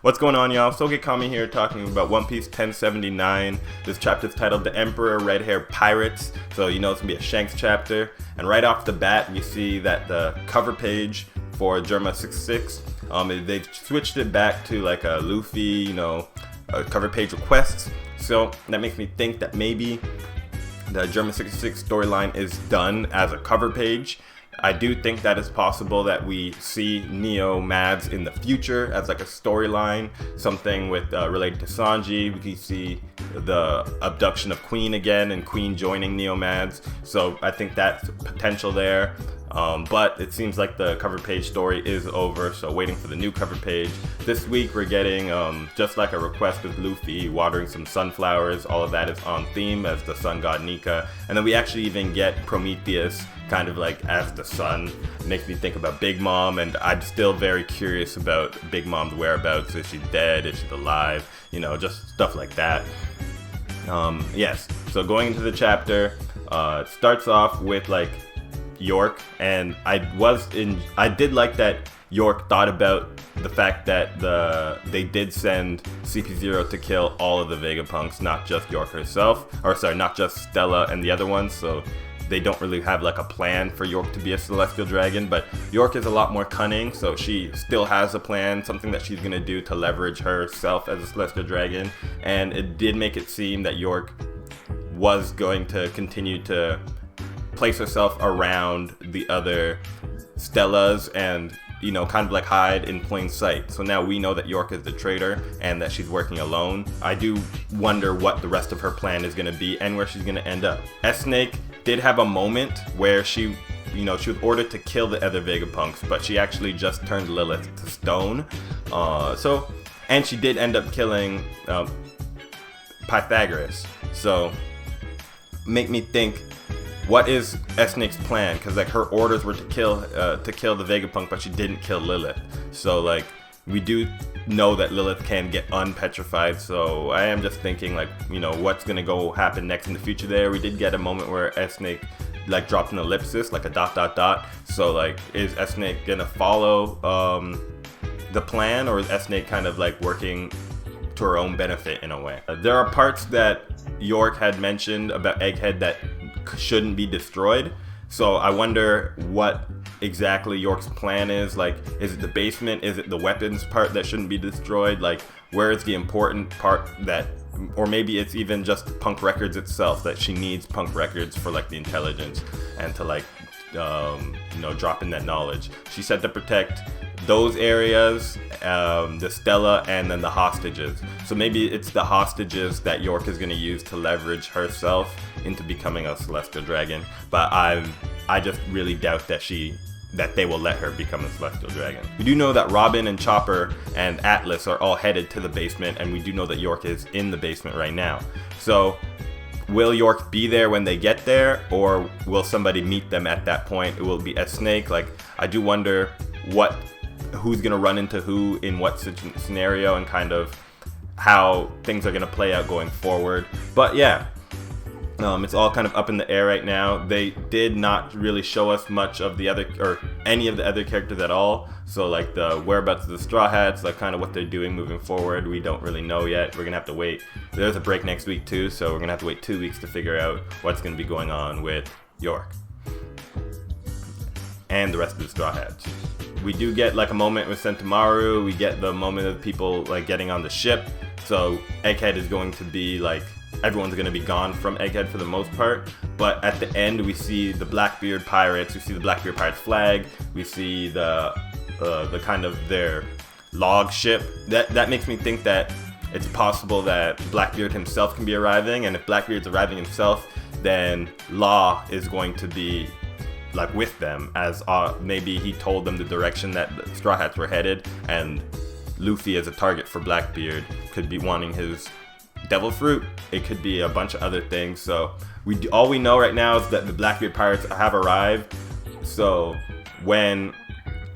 What's going on, y'all? Sogekami here talking about One Piece 1079. This chapter is titled The Emperor Red Hair Pirates, so you know it's going to be a Shanks chapter. And right off the bat, we see that the cover page for Germa 66, they've switched it back to like a Luffy, cover page requests. So that makes me think that maybe the Germa 66 storyline is done as a cover page. I do think that it's possible that we see Neo Mads in the future as like a storyline, something with related to Sanji. We can see the abduction of Queen again and Queen joining Neo Mads. So I think that's potential there. But it seems like the cover page story is over, so waiting for the new cover page. This week we're getting just like a request of Luffy watering some sunflowers. All of that is on theme as the sun god Nika. And then we actually even get Prometheus kind of like as the sun. It makes me think about Big Mom, and I'm still very curious about Big Mom's whereabouts. Is she dead? Is she alive? Just stuff like that. Yes, so going into the chapter, it starts off with like York, and I did like that York thought about the fact that they did send CP0 to kill all of the Vegapunks, not just York herself, not just Stella and the other ones. So they don't really have like a plan for York to be a Celestial Dragon, but York is a lot more cunning, so she still has a plan, something that she's gonna do to leverage herself as a Celestial Dragon. And it did make it seem that York was going to continue to place herself around the other Stellas and kind of like hide in plain sight. So now we know that York is the traitor and that she's working alone. I do wonder what the rest of her plan is going to be and where she's going to end up. S-Snake did have a moment where she was ordered to kill the other Vegapunks, but she actually just turned Lilith to stone. And she did end up killing Pythagoras. So make me think, what is S-Snake's plan? Because like her orders were to kill the Vegapunk, but she didn't kill Lilith. So like we do know that Lilith can get unpetrified. So I am just thinking like what's gonna go happen next in the future. There we did get a moment where S-Snake like dropped an ellipsis, like a ... So like is S-Snake gonna follow the plan, or is S-Snake kind of like working to her own benefit in a way? There are parts that York had mentioned about Egghead that shouldn't be destroyed, so I wonder what exactly York's plan is. Like, is it the basement? Is it the weapons part that shouldn't be destroyed? Like, where is the important part that, or maybe it's even just Punk Records itself, that she needs Punk Records for like the intelligence and to like drop in that knowledge. She said to protect those areas, the Stella, and then the hostages. So maybe it's the hostages that York is going to use to leverage herself into becoming a Celestial Dragon. But I just really doubt that they will let her become a Celestial Dragon. We do know that Robin and Chopper and Atlas are all headed to the basement, and we do know that York is in the basement right now. So will York be there when they get there, or will somebody meet them at that point? It will be S-Snake. Like, I do wonder who's gonna run into who in what scenario, and kind of how things are gonna play out going forward. But yeah, it's all kind of up in the air right now. They did not really show us much of any of the other characters at all. So like the whereabouts of the Straw Hats, like kind of what they're doing moving forward, we don't really know yet. We're gonna have to wait. There's a break next week too, so we're gonna have to wait 2 weeks to figure out what's gonna be going on with York and the rest of the Straw Hats. We do get like a moment with Sentomaru. We get the moment of people like getting on the ship. So Egghead is going to be like, everyone's going to be gone from Egghead for the most part. But at the end, we see the Blackbeard Pirates. We see the Blackbeard Pirates flag. We see the kind of their log ship. That makes me think that it's possible that Blackbeard himself can be arriving. And if Blackbeard's arriving himself, then Law is going to be like with them, as maybe he told them the direction that the Straw Hats were headed, and Luffy as a target for Blackbeard could be wanting his devil fruit. It could be a bunch of other things. So all we know right now is that the Blackbeard Pirates have arrived. So when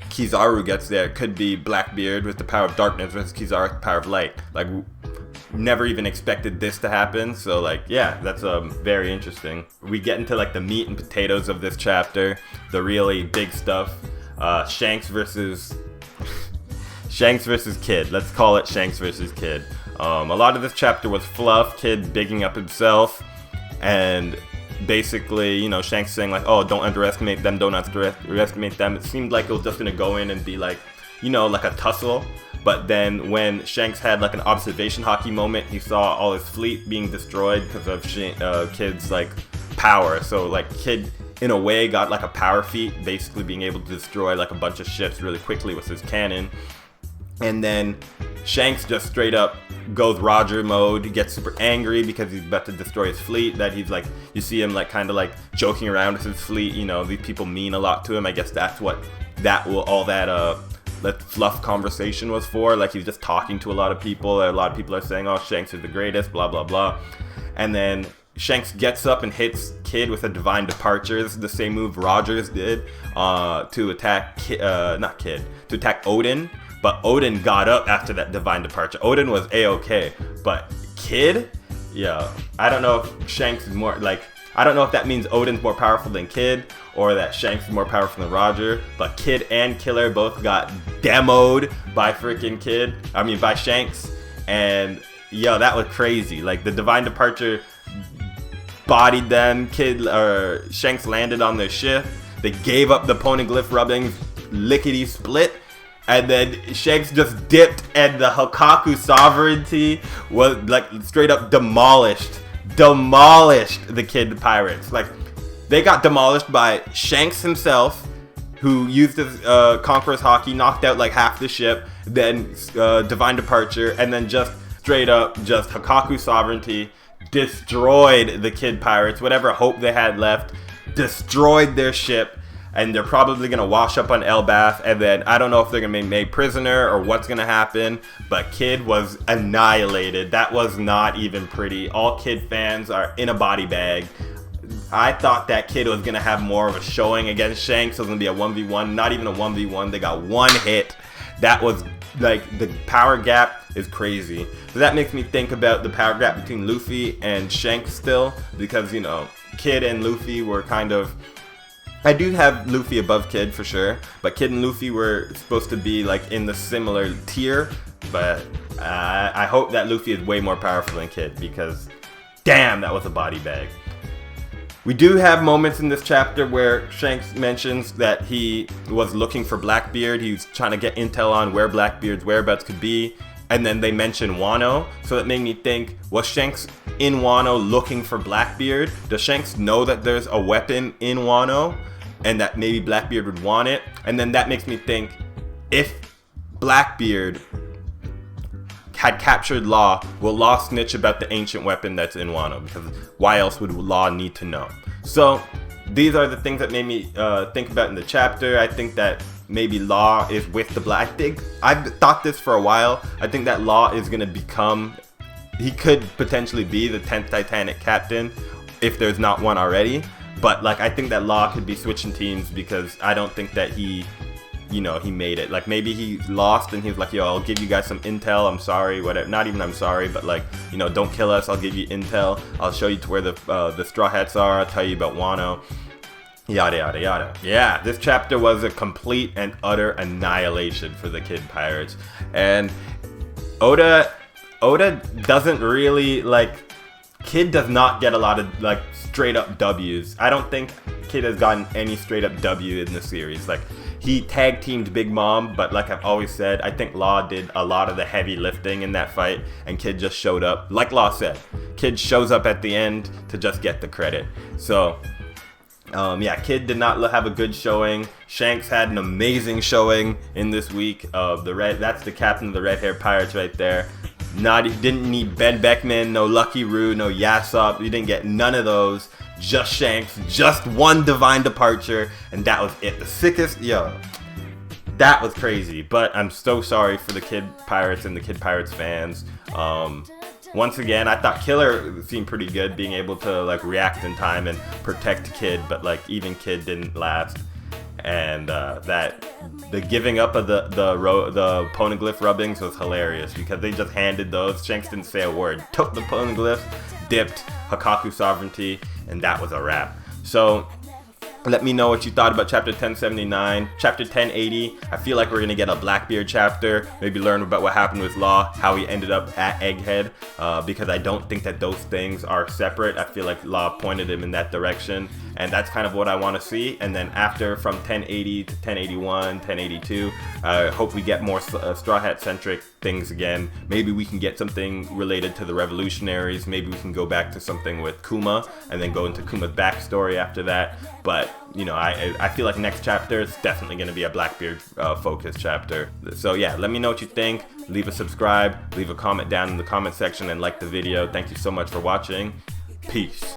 Kizaru gets there, it could be Blackbeard with the power of darkness versus Kizaru with the power of light. Like, never even expected this to happen. So like, yeah, that's very interesting. We get into like the meat and potatoes of this chapter, the really big stuff. Shanks versus Shanks versus Kid. Let's call it Shanks versus Kid. A lot of this chapter was fluff, Kid bigging up himself, and basically, you know, Shanks saying like, oh, don't underestimate them, don't underestimate them. It seemed like it was just gonna go in and be like, you know, like a tussle. But then when Shanks had like an observation hockey moment, he saw all his fleet being destroyed because of Kid's like power. So like Kid in a way got like a power feat, basically being able to destroy like a bunch of ships really quickly with his cannon. And then Shanks just straight up goes Roger mode. He gets super angry because he's about to destroy his fleet. That he's like, you see him like kind of like joking around with his fleet. You know, these people mean a lot to him. I guess that's what all that fluff conversation was for. Like he's just talking to a lot of people. A lot of people are saying, oh, Shanks is the greatest, blah, blah, blah. And then Shanks gets up and hits Kid with a Divine Departure. This is the same move Rogers did to attack to attack Odin. But Odin got up after that Divine Departure. Odin was A-okay. But Kid? Yeah. I don't know if Shanks is more, like, I don't know if that means Odin's more powerful than Kid, or that Shanks is more powerful than Roger. But Kid and Killer both got demoed by by Shanks. And, yo, that was crazy. Like, the Divine Departure bodied them. Shanks landed on their ship. They gave up the poneglyph rubbings, lickety split. And then Shanks just dipped, and the Hakaku sovereignty was like straight up demolished the Kid pirates. Like they got demolished by Shanks himself, who used his Conqueror's Haki, knocked out like half the ship, then Divine Departure, and then just straight up just Hakaku sovereignty destroyed the Kid pirates. Whatever hope they had left, destroyed their ship. And they're probably going to wash up on Elbaf, and then I don't know if they're going to be made prisoner or what's going to happen, but Kid was annihilated. That was not even pretty. All Kid fans are in a body bag. I thought that Kid was going to have more of a showing against Shanks. It was going to be a 1v1, not even a 1v1. They got one hit. That was, like, the power gap is crazy. So that makes me think about the power gap between Luffy and Shanks still, because, you know, Kid and Luffy were kind of... I do have Luffy above Kid for sure, but Kid and Luffy were supposed to be like in the similar tier, but I hope that Luffy is way more powerful than Kid, because damn, that was a body bag. We do have moments in this chapter where Shanks mentions that he was looking for Blackbeard. He was trying to get intel on where Blackbeard's whereabouts could be, and then they mention Wano, so that made me think, was Shanks in Wano looking for Blackbeard? Does Shanks know that there's a weapon in Wano and that maybe Blackbeard would want it? And then that makes me think, if Blackbeard had captured Law, will Law snitch about the ancient weapon that's in Wano? Because why else would Law need to know? So these are the things that made me think about in the chapter. I think that maybe Law is with the Black. I've thought this for a while. I think that Law is going to become... He could potentially be the 10th Titanic captain if there's not one already. But, like, I think that Law could be switching teams, because I don't think that he made it. Like, maybe he lost and he's like, yo, I'll give you guys some intel. I'm sorry, whatever. Not even I'm sorry, but, like, you know, don't kill us. I'll give you intel. I'll show you to where the Straw Hats are. I'll tell you about Wano. Yada, yada, yada. Yeah, this chapter was a complete and utter annihilation for the Kid pirates. And Oda doesn't really, like, Kid does not get a lot of, like, straight up W's. I don't think Kid has gotten any straight up W in the series. Like, he tag teamed Big Mom, but like I've always said, I think Law did a lot of the heavy lifting in that fight, and Kid just showed up. Like Law said, Kid shows up at the end to just get the credit. So, yeah, Kid did not have a good showing. Shanks had an amazing showing in this week of the red. That's the captain of the Red Hair Pirates right there. Didn't need Ben Beckman, no Lucky Roo, no Yasopp. You didn't get none of those. Just Shanks, just one Divine Departure, and that was it. The sickest, yo, that was crazy. But I'm so sorry for the Kid Pirates and the Kid Pirates fans. Once again, I thought Killer seemed pretty good, being able to like react in time and protect Kid, but like even Kid didn't last. And the giving up of the poneglyph rubbings was hilarious, because they just handed those. Shanks didn't say a word, took the poneglyphs, dipped, Hakaku sovereignty, and that was a wrap. So Let me know what you thought about chapter 1079. Chapter 1080, I feel like we're going to get a Blackbeard chapter, maybe learn about what happened with Law, how he ended up at Egghead, because I don't think that those things are separate. I feel like Law pointed him in that direction, and that's kind of what I want to see. And then after, from 1080 to 1081, 1082, I hope we get more Straw Hat centric things again. Maybe we can get something related to the revolutionaries. Maybe we can go back to something with Kuma and then go into Kuma's backstory after that. But you know, I feel like next chapter is definitely going to be a Blackbeard focused chapter. So yeah, let me know what you think. Leave a subscribe, leave a comment down in the comment section, and like the video. Thank you so much for watching. Peace.